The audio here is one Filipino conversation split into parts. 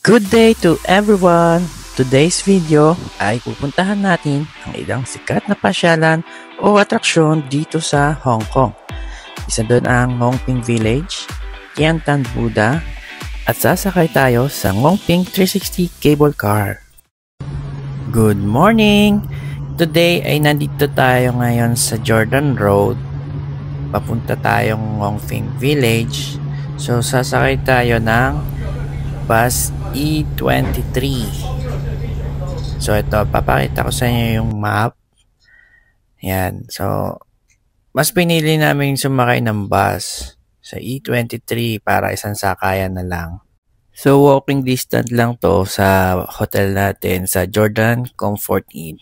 Good day to everyone! Today's video ay pupuntahan natin ang ilang sikat na pasyalan o atraksyon dito sa Hong Kong. Isa doon ang Ngong Ping Village, Tian Tan Buddha, at sasakay tayo sa Ngong Ping 360 cable car. Good morning! Today ay nandito tayo ngayon sa Jordan Road. Papunta tayong Ngong Ping Village. So sasakay tayo ng bus E23. So ito, papakita ko sa inyo yung map. Yan. So mas pinili namin sumakay ng bus sa E23 para isang sakayan na lang. So walking distance lang to sa hotel natin sa Jordan Comfort Inn.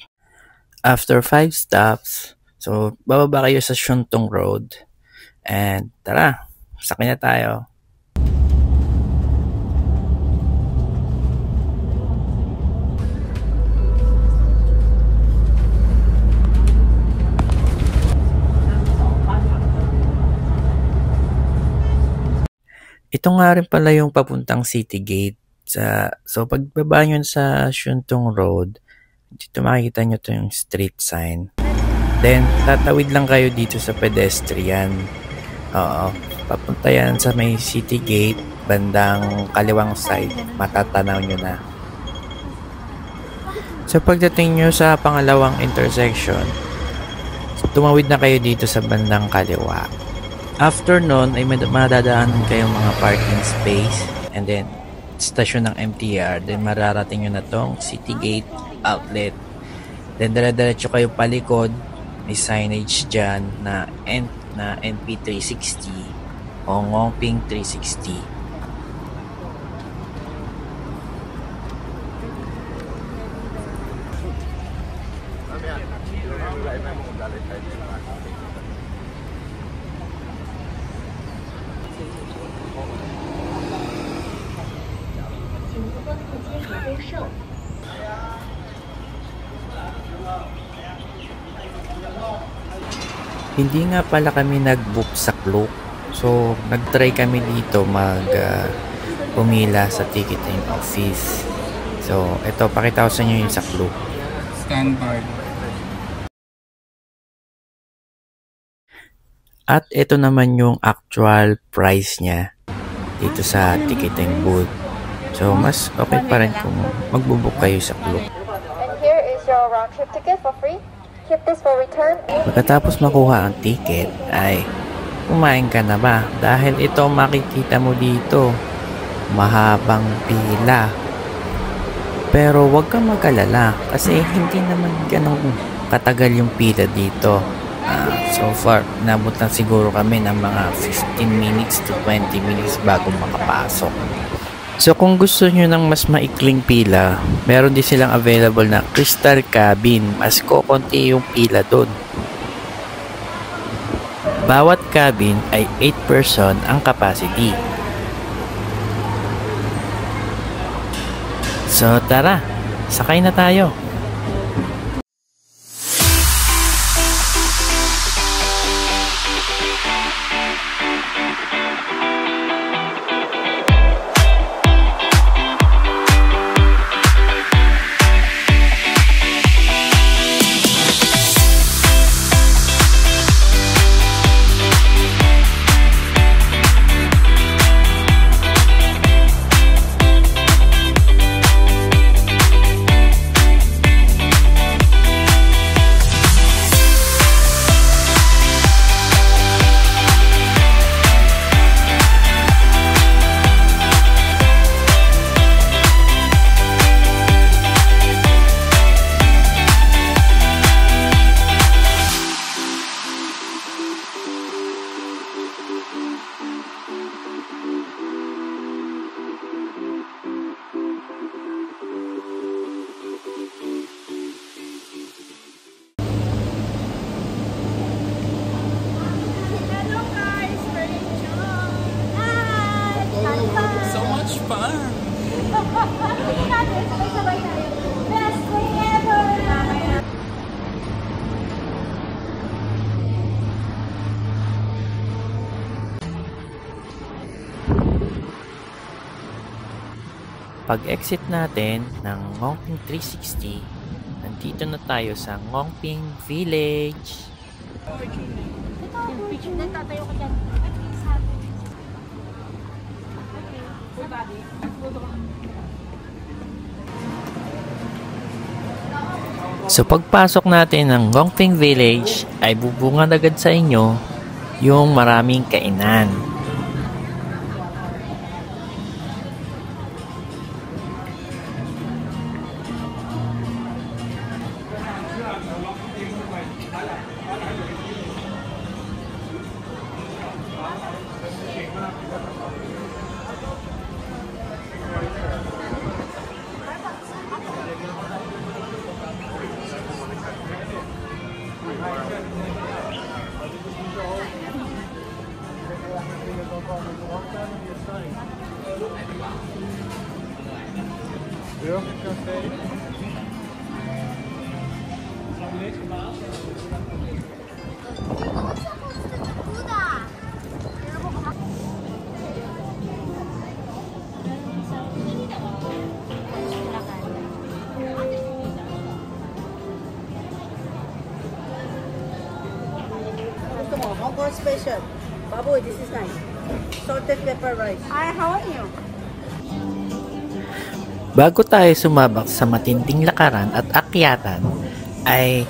After 5 stops, so bababa kayo sa Shun Tung Road. And tara, sakay na tayo. Ito nga rin pala yung papuntang City Gate. So pagbaba nyo sa Shun Tung Road, dito makikita nyo to yung street sign. Then tatawid lang kayo dito sa pedestrian. Papunta yan sa may City Gate, bandang kaliwang side, matatanaw nyo na. So pagdating nyo sa pangalawang intersection, tumawid na kayo dito sa bandang kaliwa. After nun ay madadaanan kayong mga parking space and then stasyon ng MTR. Then mararating nyo na tong City Gate outlet. Then dire-diretso kayo palikod. May signage dyan na NP360 o Ngong Ping 360. Hindi nga pala kami nag-book sa Klook. So, nag-try kami dito pumila sa ticketing office. So, ito, pakita ko sa inyo yung sa Klook. Standard. At ito naman yung actual price niya dito sa ticketing booth. So, mas okay pa rin kung magbubook kayo sa Klook. And here is your round trip ticket for free. Keep this for return. Pagkatapos makuha ang ticket ay kumain ka na ba? Dahil ito makikita mo dito, mahabang pila. Pero huwag kang mag-alala kasi hindi naman ganun katagal yung pila dito. So far, nabot lang siguro kami ng mga 15 minutes to 20 minutes bago makapasok. So kung gusto nyo ng mas maikling pila, meron din silang available na crystal cabin. Mas kokonti yung pila doon. Bawat cabin ay 8 person ang capacity. So tara, sakay na tayo. Pag-exit natin ng Ngongping 360, nandito na tayo sa Ngongping Village. Tatayo ka dyan. So pagpasok natin ng Ngongping Village ay bubungad agad sa inyo yung maraming kainan. Hong Kong special. Baboy, this is nice. Salted pepper rice. Hi, how are you? Bago tayo sumabak sa matinding lakaran at akyatan, ay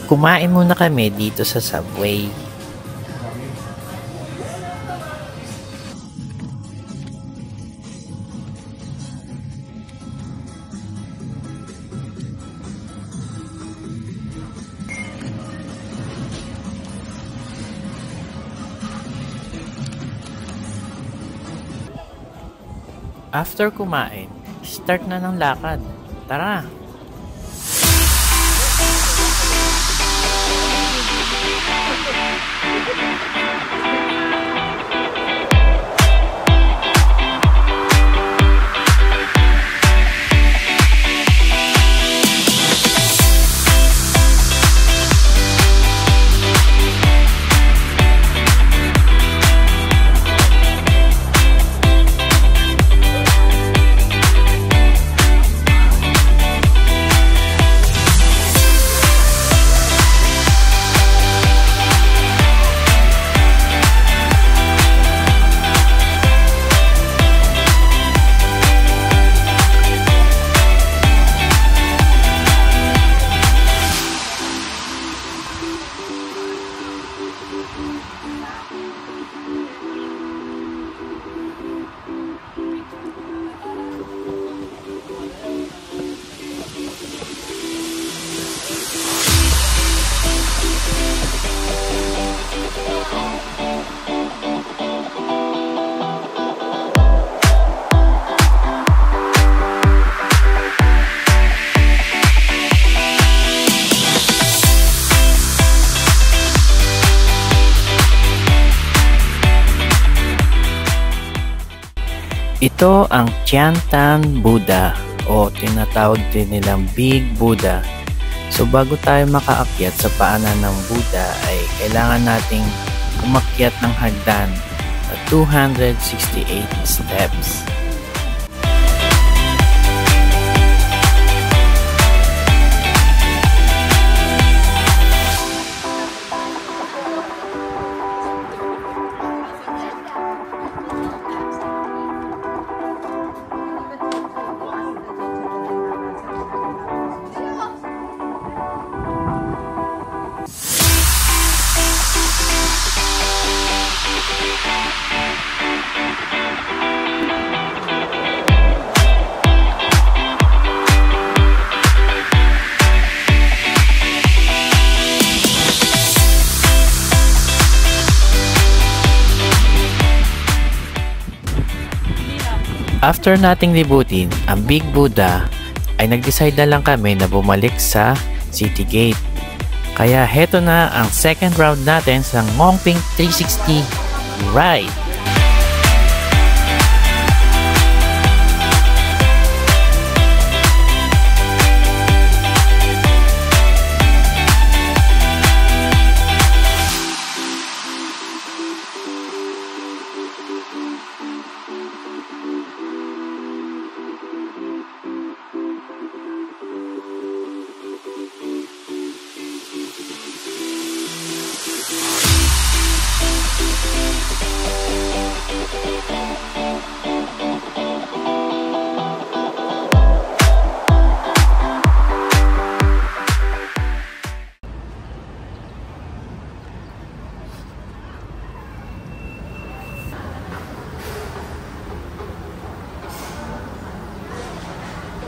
kumain muna kami dito sa Subway. After kumain, start na ng lakad. Tara! Ito ang Tiantan Buddha o tinatawag din nilang Big Buddha. So bago tayo makaakyat sa paanan ng Buddha ay kailangan nating umakyat ng hagdan na 268 steps. After nating libutin ang Big Buddha, ay nag-decide na lang kami na bumalik sa City Gate. Kaya heto na ang second round natin sa Ngongping 360 ride.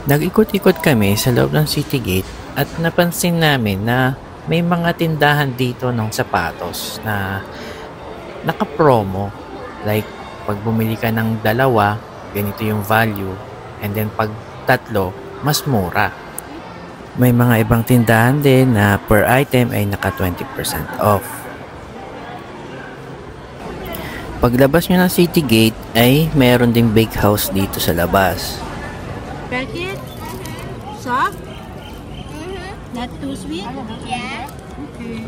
Nag-ikot-ikot kami sa loob ng City Gate at napansin namin na may mga tindahan dito ng sapatos na naka-promo. Like, pag bumili ka ng 2, ganito yung value. And then pag 3, mas mura. May mga ibang tindahan din na per item ay naka 20% off. Paglabas nyo ng City Gate ay mayroon ding bakehouse dito sa labas. Packet? Soft? Not too sweet? Yeah. Okay.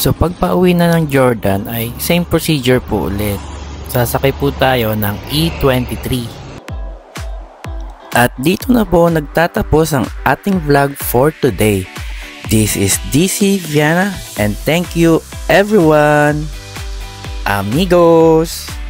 So pag pauwi na ng Jordan ay same procedure po ulit. Sasakay po tayo ng E23. At dito na po nagtatapos ang ating vlog for today. This is DC Viana and thank you everyone. Amigos!